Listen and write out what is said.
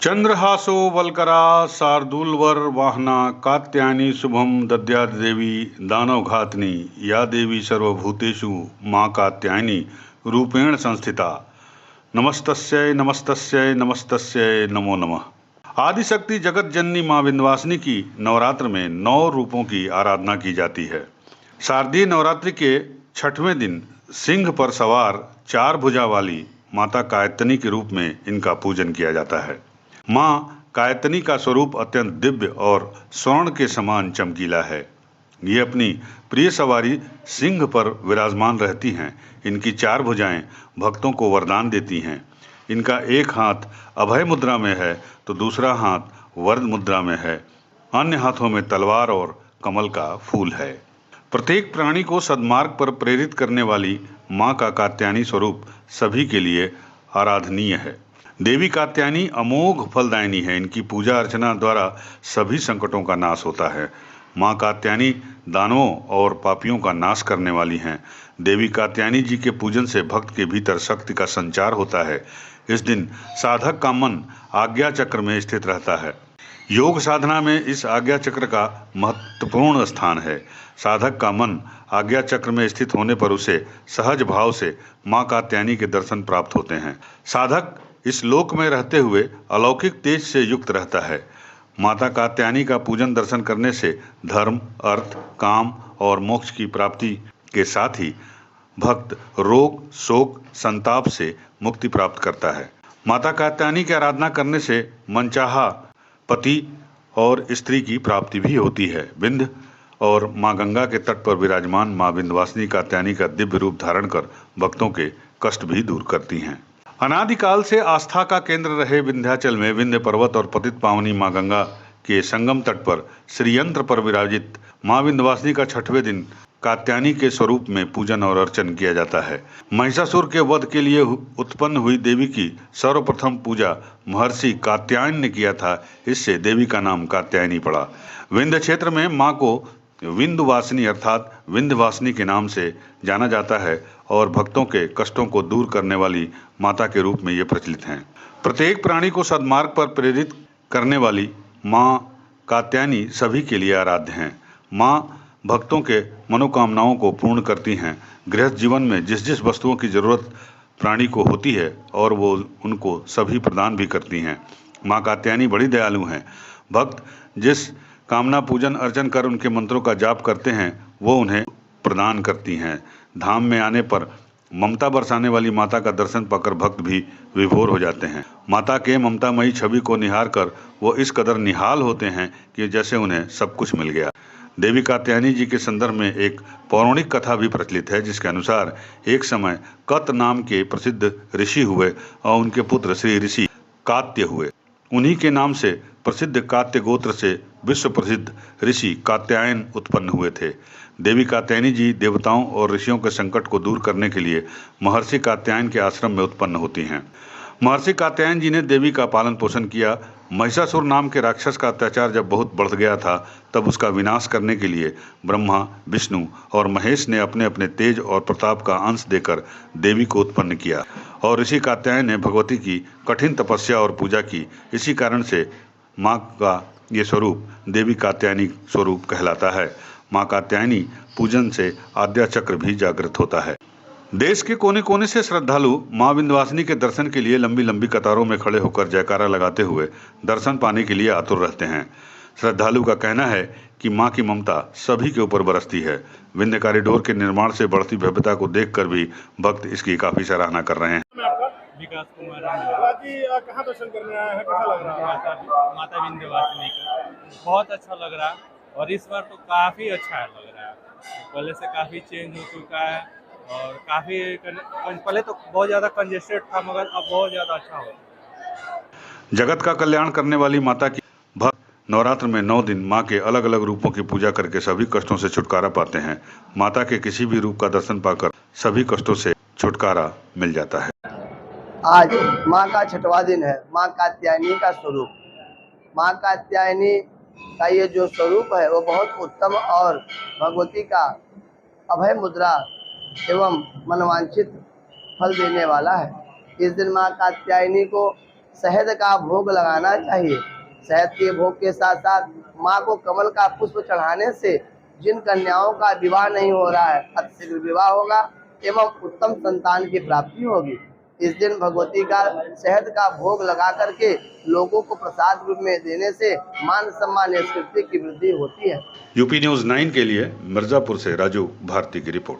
चंद्रहासो वल्करा शार्दूलवर वाहना कात्यायनी शुभम दद्याद्देवी दानवघातिनी या देवी सर्वभूतेषु माँ कात्यायनी रूपेण संस्थिता। नमस्तस्यै नमस्तस्यै नमस्तस्यै नमो नमः। आदिशक्ति जगत जननी माँ विंध्यवासिनी की नवरात्र में 9 रूपों की आराधना की जाती है। शारदीय नवरात्रि के 6वें दिन सिंह पर सवार 4 भुजा वाली माता कात्यायनी के रूप में इनका पूजन किया जाता है। माँ कात्यायनी का स्वरूप अत्यंत दिव्य और स्वर्ण के समान चमकीला है। ये अपनी प्रिय सवारी सिंह पर विराजमान रहती हैं। इनकी 4 भुजाएं भक्तों को वरदान देती हैं। इनका एक हाथ अभय मुद्रा में है तो दूसरा हाथ वरद मुद्रा में है। अन्य हाथों में तलवार और कमल का फूल है। प्रत्येक प्राणी को सद्मार्ग पर प्रेरित करने वाली माँ का कात्यायनी स्वरूप सभी के लिए आराधनीय है। देवी कात्यायनी अमोघ फलदायिनी है। इनकी पूजा अर्चना द्वारा सभी संकटों का नाश होता है। माँ कात्यायनी दानवों और पापियों का नाश करने वाली हैं। देवी कात्यायनी जी के पूजन से भक्त के भीतर शक्ति का संचार होता है। इस दिन साधक का मन आज्ञा चक्र में स्थित रहता है। योग साधना में इस आज्ञा चक्र का महत्वपूर्ण स्थान है। साधक का मन आज्ञा चक्र में स्थित होने पर उसे सहज भाव से माँ कात्यायनी के दर्शन प्राप्त होते हैं। साधक इस लोक में रहते हुए अलौकिक तेज से युक्त रहता है। माता कात्यायनी का पूजन दर्शन करने से धर्म, अर्थ, काम और मोक्ष की प्राप्ति के साथ ही भक्त रोग, शोक, संताप से मुक्ति प्राप्त करता है। माता कात्यायनी की आराधना करने से मनचाहा पति और स्त्री की प्राप्ति भी होती है। विंध्य और माँ गंगा के तट पर विराजमान माँ विंध्यवासिनी कात्यायनी का दिव्य रूप धारण कर भक्तों के कष्ट भी दूर करती हैं। अनादिकाल से आस्था का केंद्र रहे विंध्याचल में विंध्य पर्वत और पतित पावनी माँ गंगा के संगम तट पर श्रीयंत्र पर विराजित माँ विंध्यवासिनी का 6वें दिन कात्यायनी के स्वरूप में पूजन और अर्चन किया जाता है। महिषासुर के वध के लिए उत्पन्न हुई देवी की सर्वप्रथम पूजा महर्षि कात्यायन ने किया था। इससे देवी का नाम कात्यायनी पड़ा। विंध्य क्षेत्र में माँ को विंध्यवासिनी अर्थात विंध्यवासिनी के नाम से जाना जाता है और भक्तों के कष्टों को दूर करने वाली माता के रूप में ये प्रचलित हैं। प्रत्येक प्राणी को सद्मार्ग पर प्रेरित करने वाली माँ कात्यायनी सभी के लिए आराध्य हैं। माँ भक्तों के मनोकामनाओं को पूर्ण करती हैं। गृहस्थ जीवन में जिस जिस वस्तुओं की जरूरत प्राणी को होती है और वो उनको सभी प्रदान भी करती हैं। माँ कात्यायनी बड़ी दयालु हैं। भक्त जिस कामना पूजन अर्चन कर उनके मंत्रों का जाप करते हैं वो उन्हें प्रदान करती हैं। धाम में आने पर ममता बरसाने वाली माता का दर्शन पाकर भक्त भी विभोर हो जाते हैं। माता के ममतामयी छवि को निहार कर वो इस कदर निहाल होते हैं कि जैसे उन्हें सब कुछ मिल गया। देवी कात्यायनी जी के संदर्भ में एक पौराणिक कथा भी प्रचलित है, जिसके अनुसार एक समय कत नाम के प्रसिद्ध ऋषि हुए और उनके पुत्र श्री ऋषि कात्य हुए। उन्हीं के नाम से प्रसिद्ध कात्य गोत्र से विश्व प्रसिद्ध ऋषि कात्यायन उत्पन्न हुए थे। देवी कात्यायनी जी देवताओं और ऋषियों के संकट को दूर करने के लिए महर्षि कात्यायन के आश्रम में उत्पन्न होती हैं। महर्षि कात्यायन जी ने देवी का पालन पोषण किया। महिषासुर नाम के राक्षस का अत्याचार जब बहुत बढ़ गया था तब उसका विनाश करने के लिए ब्रह्मा, विष्णु और महेश ने अपने अपने तेज और प्रताप का अंश देकर देवी को उत्पन्न किया और ऋषि कात्यायन ने भगवती की कठिन तपस्या और पूजा की। इसी कारण से माँ का ये स्वरूप देवी कात्यायनी स्वरूप कहलाता है। माँ कात्यायनी पूजन से आद्या चक्र भी जागृत होता है। देश के कोने कोने से श्रद्धालु माँ विंध्यवासिनी के दर्शन के लिए लंबी लंबी कतारों में खड़े होकर जयकारा लगाते हुए दर्शन पाने के लिए आतुर रहते हैं। श्रद्धालु का कहना है कि माँ की ममता सभी के ऊपर बरसती है। विंध्य कॉरिडोर के निर्माण से बढ़ती भव्यता को देखकर भी भक्त इसकी काफी सराहना कर रहे हैं। विकास कुमार कहाँ दर्शन करने आया है, कैसा लग रहा है? माता विंध्यवासिनी का बहुत अच्छा लग रहा है और इस बार तो काफी अच्छा लग रहा है। पहले से काफी चेंज हो चुका है और काफी पहले तो बहुत ज्यादा कंजेस्टेड था मगर अब बहुत ज्यादा अच्छा हो रहा है। जगत का कल्याण करने वाली माता की भक्त नवरात्र में 9 दिन माँ के अलग अलग रूपों की पूजा करके सभी कष्टों से छुटकारा पाते हैं। माता के किसी भी रूप का दर्शन पाकर सभी कष्टों से छुटकारा मिल जाता है। आज माँ का 6वां दिन है। माँ कात्यायनी का स्वरूप, माँ कात्यायनी का ये जो स्वरूप है वो बहुत उत्तम और भगवती का अभय मुद्रा एवं मनवांछित फल देने वाला है। इस दिन माँ कात्यायनी को शहद का भोग लगाना चाहिए। शहद के भोग के साथ साथ माँ को कमल का पुष्प चढ़ाने से जिन कन्याओं का विवाह नहीं हो रहा है अतिशीघ्र विवाह होगा एवं उत्तम संतान की प्राप्ति होगी। इस दिन भगवती का शहद का भोग लगा करके लोगों को प्रसाद रूप में देने से मान सम्मान संस्कृति की वृद्धि होती है। यूपी न्यूज़ 9 के लिए मिर्जापुर से राजू भारती की रिपोर्ट।